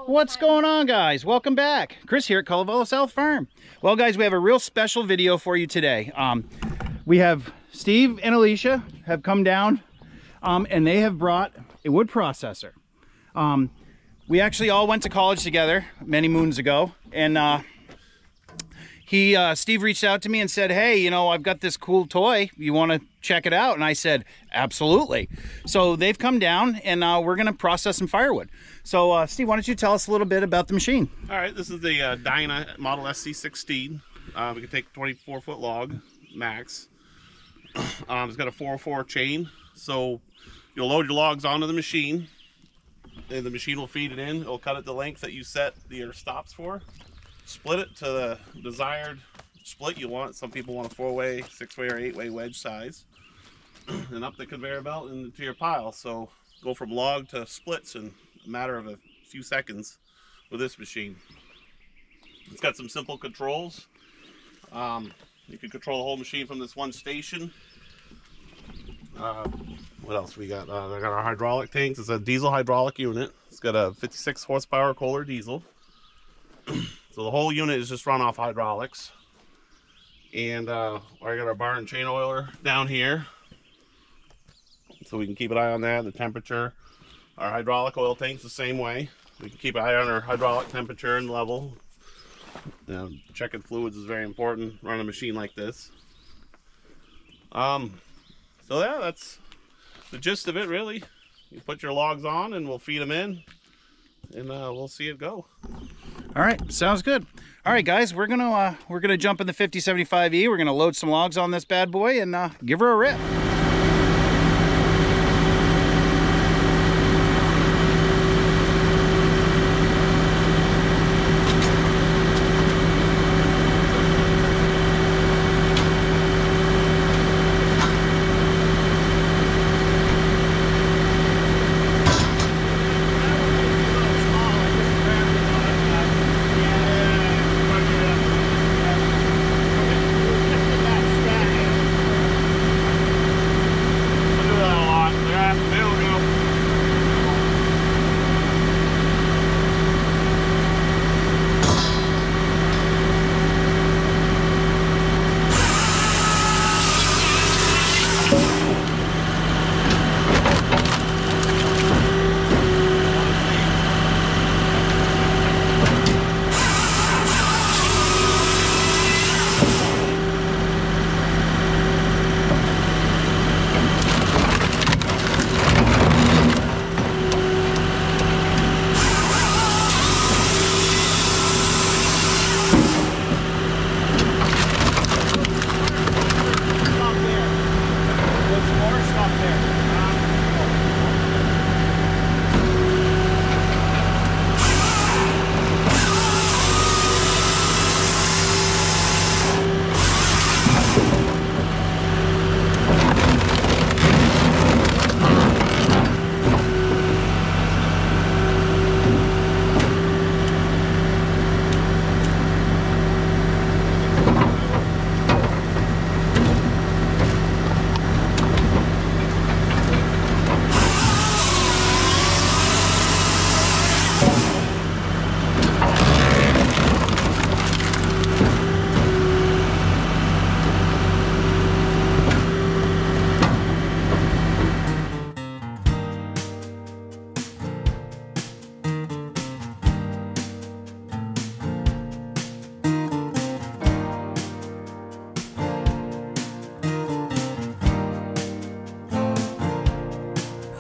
What's going on, guys? Welcome back. Chris here at Colorado South Farm. Well, guys, we have a real special video for you today. We have Steve and Alicia have come down and they have brought a wood processor. We actually all went to college together many moons ago, and Steve reached out to me and said, hey, you know, I've got this cool toy. You want to check it out? And I said, absolutely. So they've come down and we're going to process some firewood. So Steve, why don't you tell us a little bit about the machine? All right, this is the Dyna Model SC 16. We can take a 24-foot log max. It's got a 404 chain, so you'll load your logs onto the machine, and the machine will feed it in. It'll cut it the length that you set your stops for. Split it to the desired split you want. Some people want a 4-way, 6-way, or 8-way wedge size. And up the conveyor belt into your pile. So go from log to splits in a matter of a few seconds with this machine. It's got some simple controls. You can control the whole machine from this one station. What else we got? I got our hydraulic tanks. It's a diesel hydraulic unit. It's got a 56 horsepower Kohler diesel. So the whole unit is just run off hydraulics. And I got our bar and chain oiler down here, so we can keep an eye on that, the temperature. Our hydraulic oil tank's the same way. We can keep an eye on our hydraulic temperature and level. You know, checking fluids is very important running a machine like this. So yeah, that's the gist of it, really. You put your logs on and we'll feed them in, and we'll see it go. All right, sounds good. All right, guys, we're gonna jump in the 5075E. We're gonna load some logs on this bad boy and give her a rip.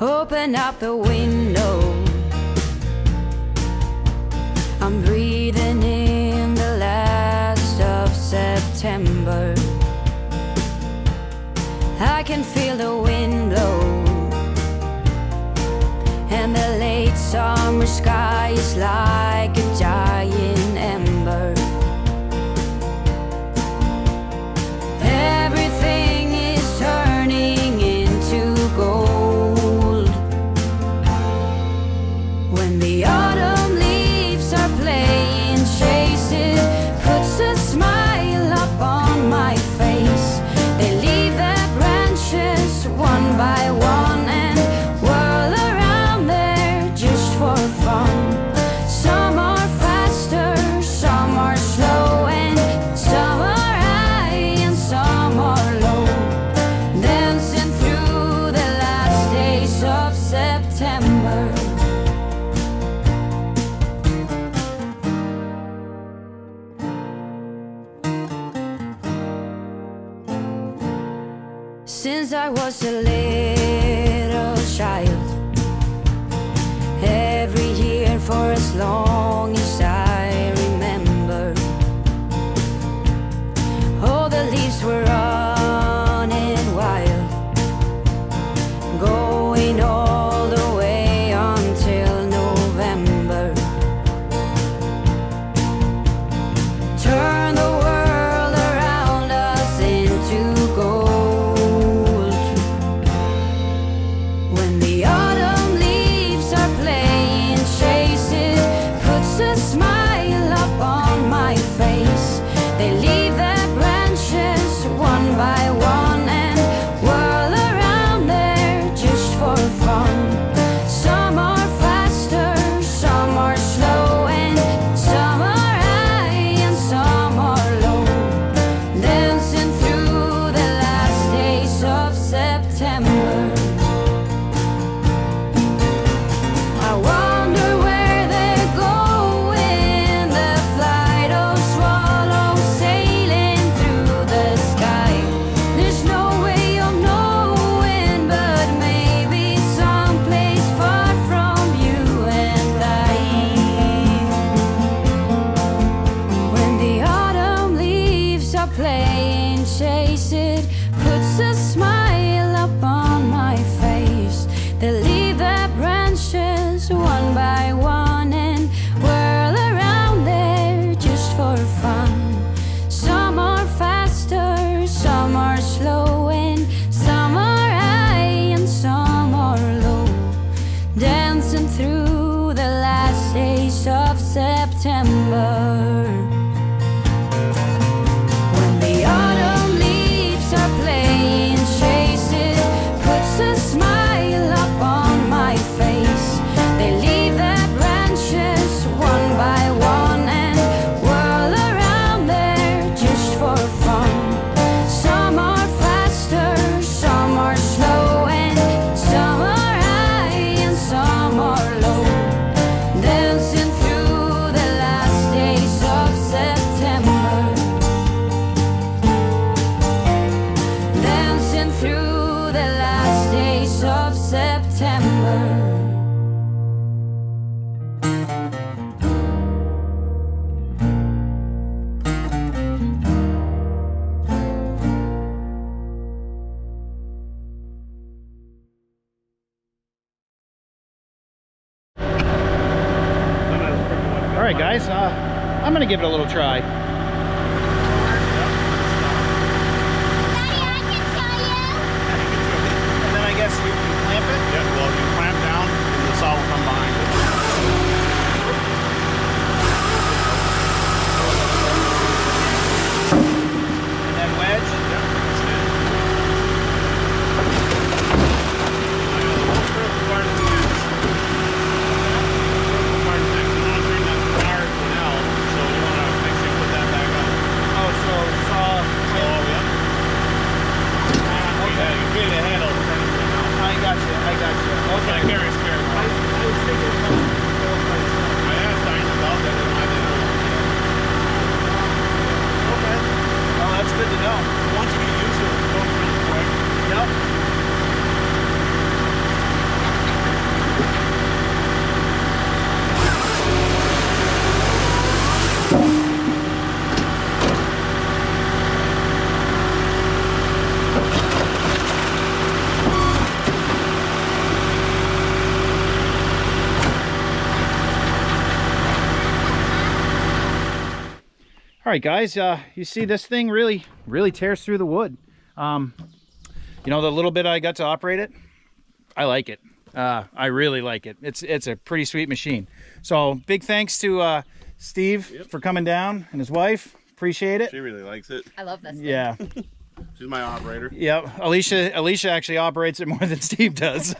Open up the window, I'm breathing in the last of September. I can feel the wind blow, and the late summer sky is like a giant ember. Everything is turning into gold when the autumn leaves are playing chase. It puts a smile up on my face. They leave their branches one by one and whirl around there just for fun. So since I was a little child. Every year for as long as I remember, all the leaves were running wild, going all the way until November. Turn the world around us into gold. When the autumn leaves are playing chase it, puts a smile up on my face. They leave their branches one by one and whirl around there just for fun. Some are faster, some are slow, and some are high and some are low, dancing through the last days of September. I wonder where they're going, the flight of swallows sailing through the sky. There's no way of knowing, but maybe someplace far from you and I. When the autumn leaves are playing chase it, puts a smile up on my face. They leave their branches one by one and whirl around there just for fun. Some are faster, some are slow, and some are high and some are low, dancing through the last days of September. When the autumn leaves are playing chase it, puts a smile up on my face. They leave their branches one by one and whirl around there just for fun. Some are faster, some are slow, and some are high and some are low, dancing through the last days of September. Dancing through the last days of September. All right, guys, I'm gonna give it a little try. Daddy, I can show you. And then I guess you can clamp it. Yeah, well, you clamp down and the saw will come behind it. And then wedge. Yeah, that's it. I know the whole strip required to use. Required to you want to turn that wire to an L, so you want to make sure you put that back up. Oh, so saw. So, yeah. Okay. You create a handle to turn it to an L. I got you. I got you. Okay. I carry a spare one. I was thinking. I asked Dyna about that and I didn't know. Okay. Well, that's good to know. Once you get used to it, it goes really quick. Yep. All right, guys, you see this thing really tears through the wood. You know, the little bit I got to operate it, I like it. I really like it. It's a pretty sweet machine. So big thanks to Steve for coming down and his wife. Appreciate it. She really likes it. I love this thing. Yeah. She's my operator. Yep. Alicia actually operates it more than Steve does.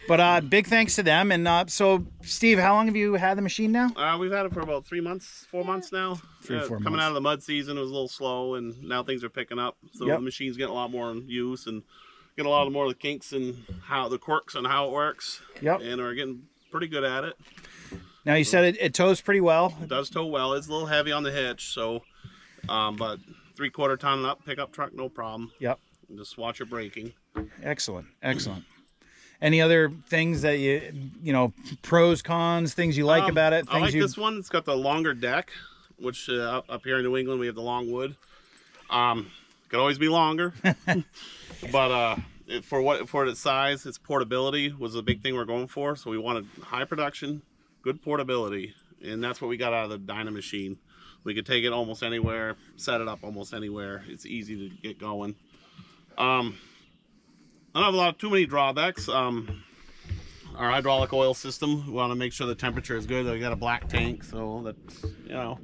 But big thanks to them. And so, Steve, how long have you had the machine now? We've had it for about 3 months, 4 months now. 3 or 4 months. Coming out of the mud season, it was a little slow, and now things are picking up. So Yep. the machine's getting a lot more in use, and getting a lot more of the kinks and how the quirks and how it works. Yep. And we're getting pretty good at it. Now you said it tows pretty well. It does tow well. It's a little heavy on the hitch, so but 3/4 ton up pickup truck, no problem. Yep. Just watch your braking. Excellent, excellent. Any other things that you know, pros, cons, things you like about it? Things I like this one. It's got the longer deck, which up here in New England we have the long wood. Could always be longer, but for its size, its portability was a big thing we're going for. So we wanted high production, good portability, and that's what we got out of the Dyna machine. We could take it almost anywhere, set it up almost anywhere. It's easy to get going. I don't have too many drawbacks. Our hydraulic oil system, we want to make sure the temperature is good. We got a black tank, so that's, you know,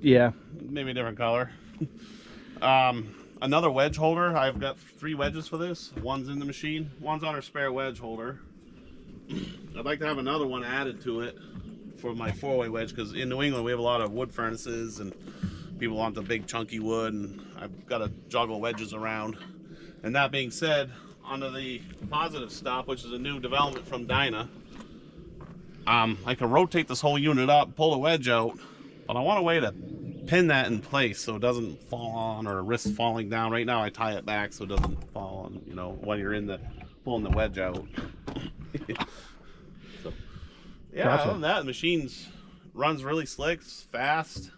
yeah, maybe a different color. Another wedge holder. I've got 3 wedges for this. One's in the machine, one's on our spare wedge holder. I'd like to have another one added to it for my 4-way wedge, because in New England we have a lot of wood furnaces and people want the big chunky wood, and I've got to juggle wedges around. And that being said, under the positive stop, which is a new development from Dyna, I can rotate this whole unit up, pull the wedge out, but I want a way to pin that in place so it doesn't fall on or risk falling down. Right now I tie it back so it doesn't fall on, you know, when you're pulling the wedge out. So, yeah, gotcha. Other than that, the machine runs really slick, fast.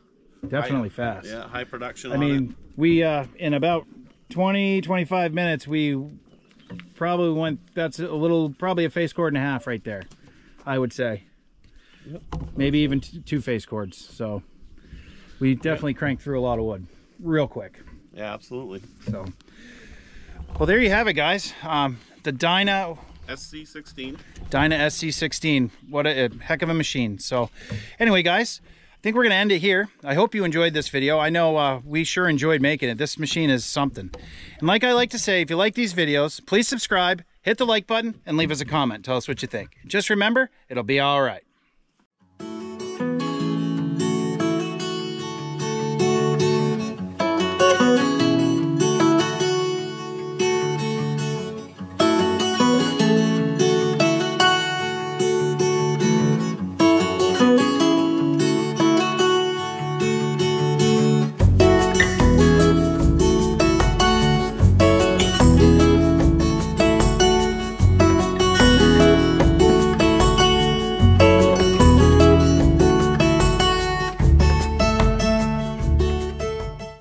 Definitely fast. Yeah, high production. I mean, we in about 20-25 minutes we probably went, that's probably a face cord and a half right there, I would say. Yep. Maybe even 2 face cords. So we definitely cranked through a lot of wood real quick. Yeah, absolutely. So, well, there you have it, guys. The Dyna SC16. Dyna SC16. What a heck of a machine. So anyway, guys, I think we're going to end it here. I hope you enjoyed this video. I know we sure enjoyed making it. This machine is something. And like I like to say, if you like these videos, please subscribe, hit the like button, and leave us a comment. Tell us what you think. Just remember, it'll be all right.